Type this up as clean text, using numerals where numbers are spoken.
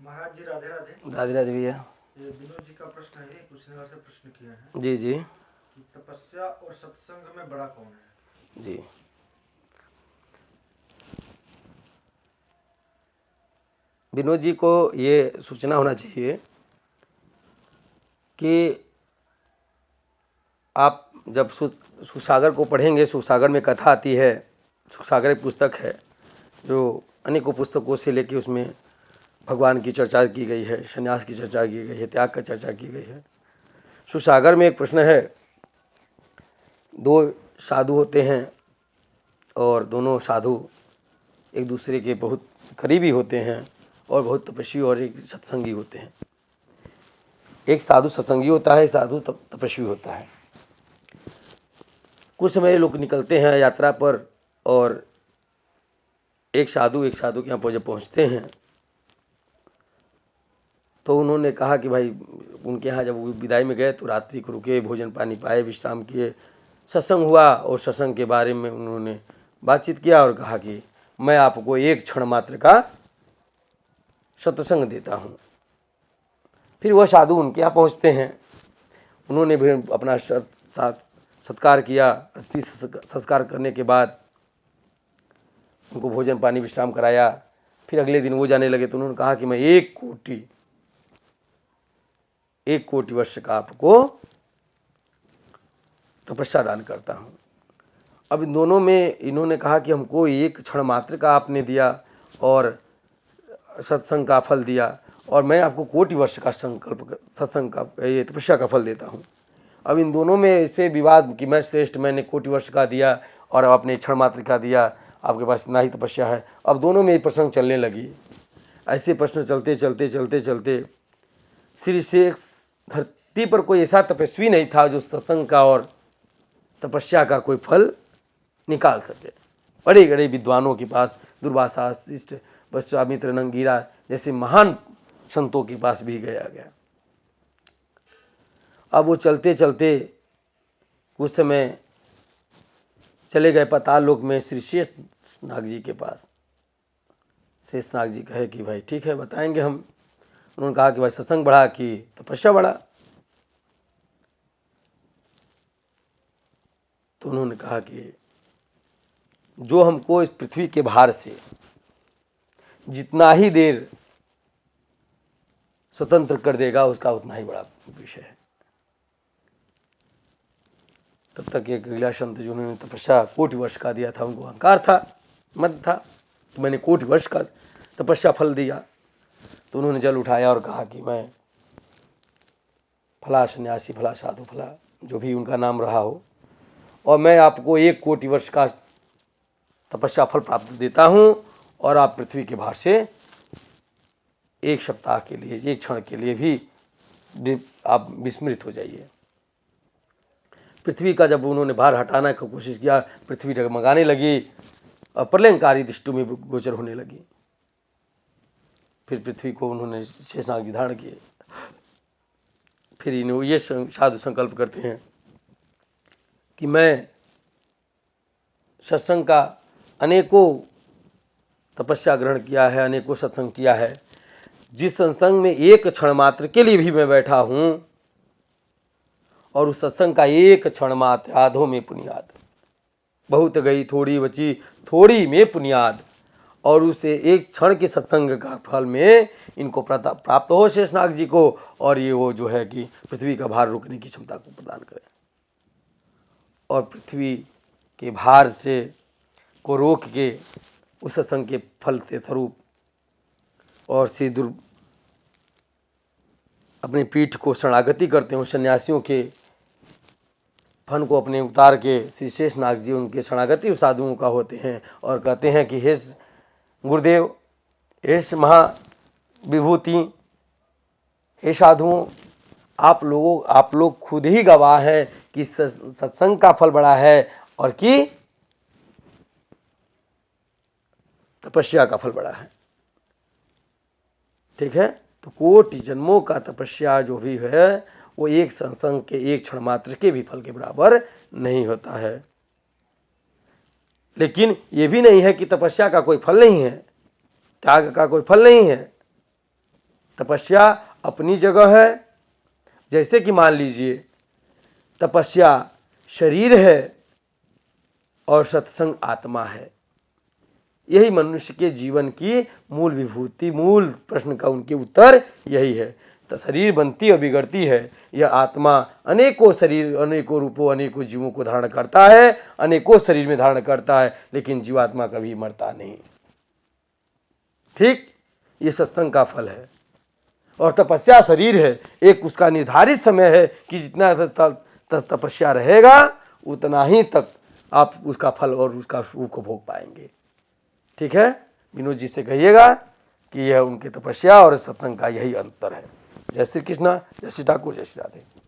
महाराज जी राधे राधे। राधे राधे भैया। ये विनोद जी का प्रश्न है, पूछने वाले से प्रश्न किया है जी जी कि तपस्या और सत्संग में बड़ा कौन है। जी। विनोद जी को ये सूचना होना चाहिए कि आप जब सुसागर को पढ़ेंगे, सुसागर में कथा आती है। सुसागर एक पुस्तक है जो अनेकों पुस्तकों से लेके उसमें भगवान की चर्चा की गई है, संन्यास की चर्चा की गई है, त्याग का चर्चा की गई है। सुसागर में एक प्रश्न है, दो साधु होते हैं और दोनों साधु एक दूसरे के बहुत करीबी होते हैं और बहुत तपस्वी, और एक सत्संगी होते हैं। एक साधु सत्संगी होता है, एक साधु तपस्वी होता है। कुछ समय लोग निकलते हैं यात्रा पर और एक साधु के यहाँ जब पहुँचते हैं तो उन्होंने कहा कि भाई उनके यहाँ जब वो विदाई में गए तो रात्रि को रुके, भोजन पानी पाए, विश्राम किए, सत्संग हुआ और सत्संग के बारे में उन्होंने बातचीत किया और कहा कि मैं आपको एक क्षण मात्र का सत्संग देता हूँ। फिर वह साधु उनके यहाँ पहुँचते हैं, उन्होंने भी अपना सत्कार किया। अतिथि संस्कार करने के बाद उनको भोजन पानी विश्राम कराया। फिर अगले दिन वो जाने लगे तो उन्होंने कहा कि मैं 1 कोटि वर्ष का आपको तपस्या दान करता हूँ। अब इन दोनों में इन्होंने कहा कि हमको एक क्षण मात्र का आपने दिया और सत्संग का फल दिया, और मैं आपको कोटि वर्ष का संकल्प सत्संग का ये तपस्या का फल देता हूँ। अब इन दोनों में ऐसे विवाद कि मैं श्रेष्ठ, मैंने कोटि वर्ष का दिया और आपने क्षण मात्र का दिया, आपके पास इतना ही तपस्या है। अब दोनों में प्रसंग चलने लगी। ऐसे प्रश्न चलते चलते चलते चलते श्री शेष धरती पर कोई ऐसा तपस्वी नहीं था जो सत्संग का और तपस्या का कोई फल निकाल सके। बड़े बड़े विद्वानों के पास, दुर्वासा, वशिष्ठ, विश्वामित्र, नंगीरा जैसे महान संतों के पास भी गया। अब वो चलते चलते कुछ समय चले गए पाताल लोक में श्री शेषनाग जी के पास। शेषनाग जी कहे कि भाई ठीक है, बताएंगे हम। उन्होंने कहा कि भाई सत्संग बढ़ा कि तपस्या बढ़ा। तो उन्होंने कहा कि जो हमको इस पृथ्वी के भार से जितना ही देर स्वतंत्र कर देगा उसका उतना ही बड़ा विषय है। तब तक एक अगला संत जिन्होंने तपस्या कोटि वर्ष का दिया था, उनको अहंकार था, मत था कि मैंने कोटि वर्ष का तपस्या फल दिया। तो उन्होंने जल उठाया और कहा कि मैं फला सन्यासी, फला साधु, फला जो भी उनका नाम रहा हो, और मैं आपको 1 कोटि वर्ष का तपस्या फल प्राप्त देता हूँ, और आप पृथ्वी के भार से 1 सप्ताह के लिए, 1 क्षण के लिए भी आप विस्मृत हो जाइए। पृथ्वी का जब उन्होंने भार हटाने की कोशिश किया, पृथ्वी डगमगाने लगी और प्रलयंकारी दृष्टि में गोचर होने लगी। फिर पृथ्वी को उन्होंने शेषनाग जी धारण किए। फिर इन्होंने ये साधु संकल्प करते हैं कि मैं सत्संग का अनेकों तपस्या ग्रहण किया है, अनेकों सत्संग किया है। जिस सत्संग में 1 क्षण मात्र के लिए भी मैं बैठा हूँ और उस सत्संग का 1 क्षण मात्र, आधों में पुनियाद, बहुत गई थोड़ी बची थोड़ी में पुनियाद, और उसे 1 क्षण के सत्संग का फल में इनको प्राप्त हो शेषनाग जी को, और ये वो जो है कि पृथ्वी का भार रोकने की क्षमता को प्रदान करें और पृथ्वी के भार से को रोक के उस सत्संग के फल के स्वरूप और से अपनी पीठ को शरणागति करते हैं। सन्यासियों के फन को अपने उतार के श्री शेषनाग जी उनके शरणागति साधुओं का होते हैं और कहते हैं कि हे गुरुदेव, हे महाविभूति, हे साधुओं, आप लोग खुद ही गवाह हैं कि सत्संग का फल बड़ा है और कि तपस्या का फल बड़ा है। ठीक है, तो कोटि जन्मों का तपस्या जो भी है वो 1 सत्संग के 1 क्षण मात्र के भी फल के बराबर नहीं होता है। लेकिन ये भी नहीं है कि तपस्या का कोई फल नहीं है, त्याग का कोई फल नहीं है। तपस्या अपनी जगह है। जैसे कि मान लीजिए तपस्या शरीर है और सत्संग आत्मा है। यही मनुष्य के जीवन की मूल विभूति, मूल प्रश्न का उनके उत्तर यही है। तो शरीर बनती और बिगड़ती है, यह आत्मा अनेकों शरीर, अनेकों रूपों, अनेकों जीवों को धारण करता है, अनेकों शरीर में धारण करता है, लेकिन जीवात्मा कभी मरता नहीं। ठीक, ये सत्संग का फल है। और तपस्या शरीर है, एक उसका निर्धारित समय है कि जितना तपस्या रहेगा उतना ही तक आप उसका फल और उसका सुख को भोग पाएंगे। ठीक है, विनोद जी से कहिएगा कि यह उनके तपस्या और सत्संग का यही अंतर है। जय श्री कृष्णा, जय श्री ठाकुर, जय श्री राधे।